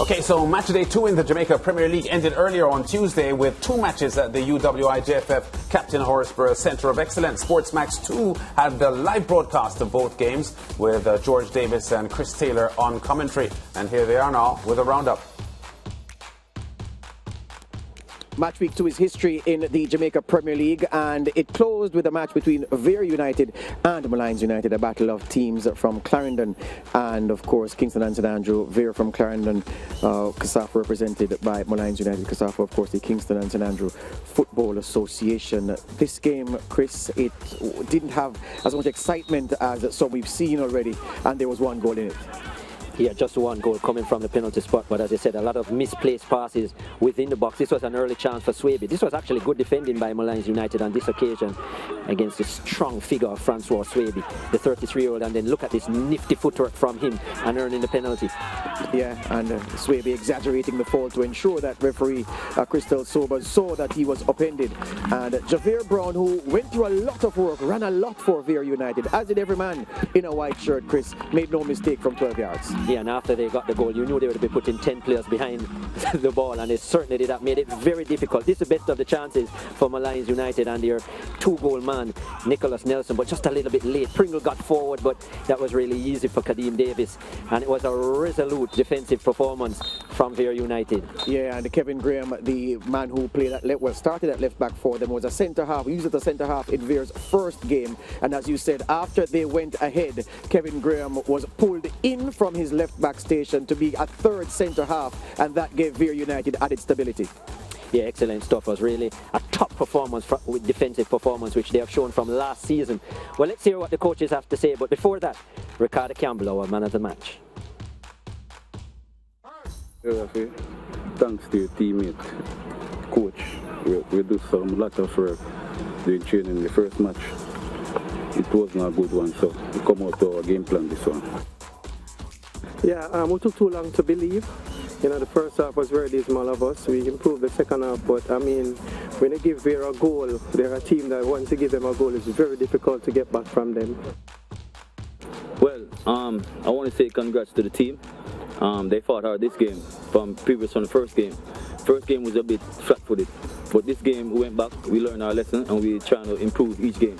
Okay, so match day 2 in the Jamaica Premier League ended earlier on Tuesday with 2 matches at the UWI-JFF Captain Horsburgh Centre of Excellence. SportsMax 2 had the live broadcast of both games with George Davis and Chris Taylor on commentary. And here they are now with a roundup. Match week 2 is history in the Jamaica Premier League, and it closed with a match between Vere United and Molynes United, a battle of teams from Clarendon and, of course, Kingston and St Andrew. Vere from Clarendon, CASAF represented by Molynes United. CASAF, of course, the Kingston and St Andrew Football Association. This game, Chris, it didn't have as much excitement as some we've seen already, and there was 1 goal in it. Yeah, just 1 goal coming from the penalty spot, but as I said, a lot of misplaced passes within the box. This was an early chance for Swaby. This was actually good defending by Molynes United on this occasion against the strong figure of Francois Swaby, the 33-year-old, and then look at this nifty footwork from him and earning the penalty. Yeah, and Swaby exaggerating the fall to ensure that referee Crystal Sobers saw that he was upended. And Javier Brown, who went through a lot of work, ran a lot for Vere United, as did every man in a white shirt, Chris, made no mistake from 12 yards. Yeah, and after they got the goal, you knew they would be putting 10 players behind the ball, and they certainly did that. Made it very difficult. This is the best of the chances for Molynes United and their 2-goal man, Nicholas Nelson, but just a little bit late. Pringle got forward, but that was really easy for Kadeem Davis, and it was a resolute defensive performance from Vere United. Yeah, and Kevin Graham, the man who played at started at left back for them, was a centre half. He used it as a centre half in Vere's first game, and as you said, after they went ahead, Kevin Graham was pulled in from his left back station to be a third centre half, and that gave Vere United added stability. Yeah, excellent stuff. It was really a top performance with defensive performance, which they have shown from last season. Well, let's hear what the coaches have to say, but before that, Ricardo Campbell, our man of the match. Thanks to your teammate, coach. We do some lot of work doing training in the first match. It wasn't a good one, so we come out to our game plan this one. Yeah, we took too long to believe. You know, the first half was very dismal of us. We improved the second half, but I mean, when they give Vere a goal, they're a team that once you give them a goal, it's very difficult to get back from them. Well, I want to say congrats to the team. They fought hard this game from the first game. First game was a bit flat-footed, but this game we went back, we learned our lesson, and we're trying to improve each game.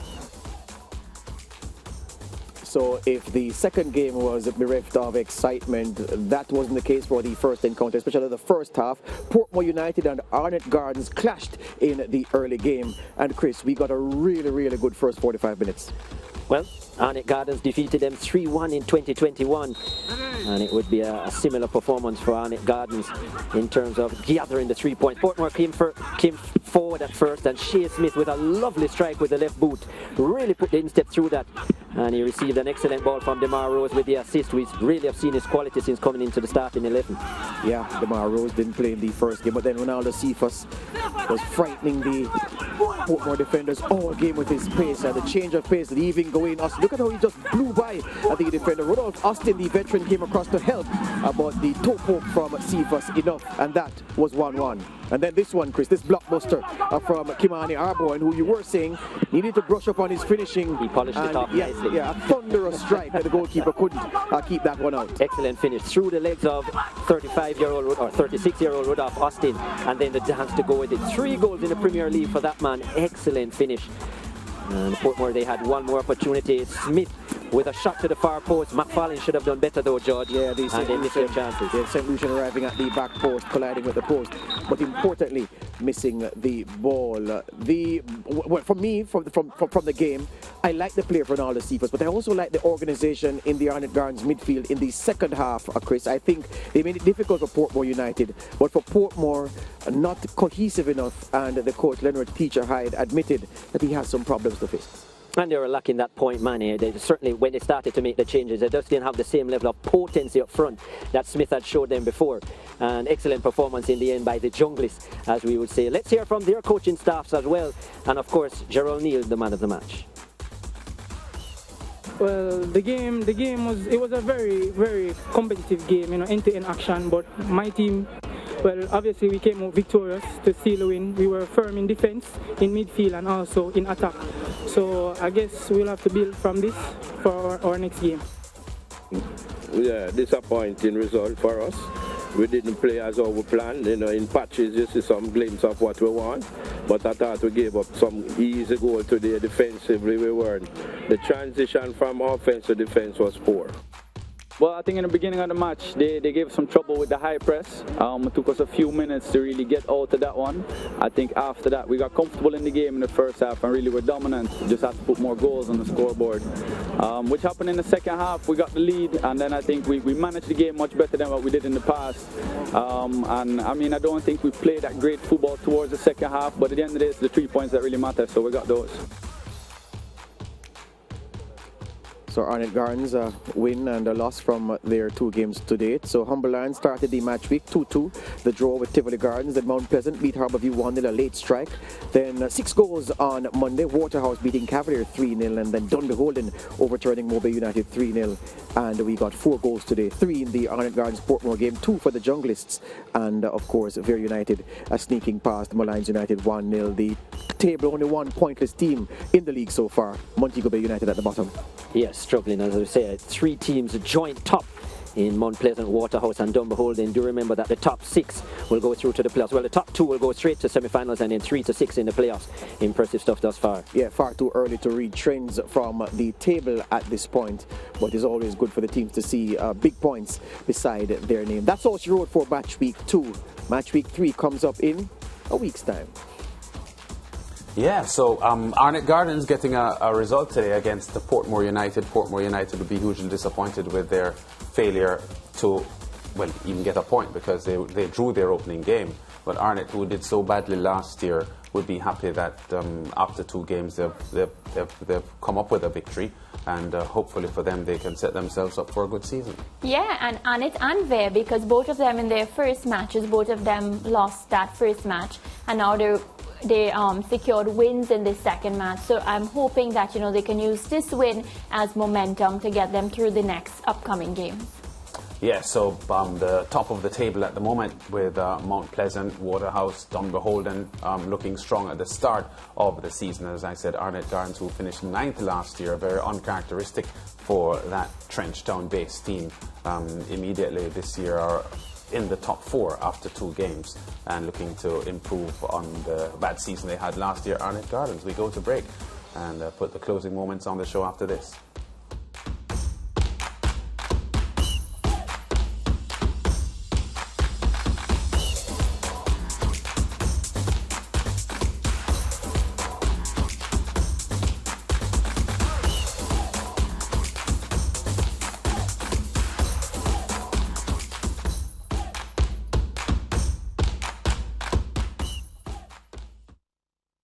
So if the second game was bereft of excitement, that wasn't the case for the first encounter, especially the first half. Portmore United and Arnett Gardens clashed in the early game. And Chris, we got a really, really good first 45 minutes. Well, Arnett Gardens defeated them 3-1 in 2021, and it would be a similar performance for Arnett Gardens in terms of gathering the 3 points. Portmore came forward at first, and Shea Smith with a lovely strike with the left boot really put the instep through that, and he received an excellent ball from DeMar Rose with the assist. We really have seen his quality since coming into the starting 11. Yeah, DeMar Rose didn't play in the first game, but then Ronaldo Cephas was frightening the Portmore defenders all game with his pace and the change of pace, leaving going us. Look at how he just blew by the defender. Rodolph Austin, the veteran, came across to help, but the toe poke from Cephas enough, and that was 1-1. And then this one, Chris, this blockbuster from Kimani Arboin, who you were saying needed to brush up on his finishing. He polished it off nicely. Yeah, a thunderous strike, and the goalkeeper couldn't keep that one out. Excellent finish through the legs of 35-year-old or 36-year-old Rodolph Austin, and then the chance to go with it. 3 goals in the Premier League for that man. Excellent finish. And Portmore, they had one more opportunity. Smith with a shot to the far post. McFarlane should have done better though, George. Yeah, they missed their chances. Yeah, St. Lucian arriving at the back post, colliding with the post, but importantly, missing the ball. For me, from the game, I like the play of Ronaldo Cephas, but I also like the organisation in the Arnett Gardens midfield in the second half, Chris. I think they made it difficult for Portmore United, but for Portmore, not cohesive enough, and the coach, Leonard Teacher Hyde, admitted that he has some problems to face. And they were lacking that point man here. They certainly, when they started to make the changes, they just didn't have the same level of potency up front that Smith had showed them before. And excellent performance in the end by the Junglists, as we would say. Let's hear from their coaching staffs as well. And of course, Gerald Neal, the man of the match. Well, the game was a very, very competitive game, you know, end-to-end action. But my team, well, obviously we came out victorious to steal a win. We were firm in defense, in midfield, and also in attack. So I guess we'll have to build from this for our next game. Yeah, disappointing result for us. we didn't play as how we planned. You know, in patches you see some glimpse of what we want, but I thought we gave up some easy goal today. Defensively we weren't. The transition from offense to defense was poor. Well, I think in the beginning of the match, they gave some trouble with the high press. It took us a few minutes to really get out of that one. I think after that, we got comfortable in the game in the first half and really were dominant. Just had to put more goals on the scoreboard. Which happened in the second half. We got the lead, and then I think we managed the game much better than what we did in the past. And I mean, I don't think we played that great football towards the second half, but at the end of the day, it's the 3 points that really matter, so we got those. So Arnett Gardens win and a loss from their 2 games to date. So Humberland started the match week 2-2. The draw with Tivoli Gardens. Then Mount Pleasant beat Harbourview 1-0, a late strike. Then 6 goals on Monday. Waterhouse beating Cavalier 3-0, and then Dunbeholden overturning Mobile United 3-0. And we got 4 goals today. 3 in the Arnett Gardens Portmore game, 2 for the Junglists, and of course Vere United sneaking past Molynes United 1-0. The table only 1 pointless team in the league so far. Montego Bay United at the bottom. Yes, struggling, as I say, 3 teams joint top in Mount Pleasant, Waterhouse and Dunbeholden. Do remember that the top 6 will go through to the playoffs. Well, the top 2 will go straight to semi-finals, and then 3 to 6 in the playoffs. Impressive stuff thus far. Yeah, far too early to read trends from the table at this point, but it's always good for the teams to see big points beside their name. That's all she wrote for match week 2. Match week 3 comes up in a week's time. Yeah, so Arnett Gardens getting a result today against the Portmore United. Portmore United would be hugely disappointed with their failure to, well, even get a point, because they drew their opening game. But Arnett, who did so badly last year, would be happy that after 2 games they've come up with a victory, and hopefully for them they can set themselves up for a good season. Yeah, and Arnett and Vere, because both of them in their first matches, both of them lost that first match, and now they secured wins in this second match. So I'm hoping that, you know, they can use this win as momentum to get them through the next upcoming games. Yeah, so the top of the table at the moment with Mount Pleasant, Waterhouse, Dunbeholden looking strong at the start of the season. As I said, Arnett Gardens, who finished 9th last year, very uncharacteristic for that Trenchtown-based team, immediately this year are in the top 4 after 2 games and looking to improve on the bad season they had last year. Arnett Gardens. We go to break and put the closing moments on the show after this.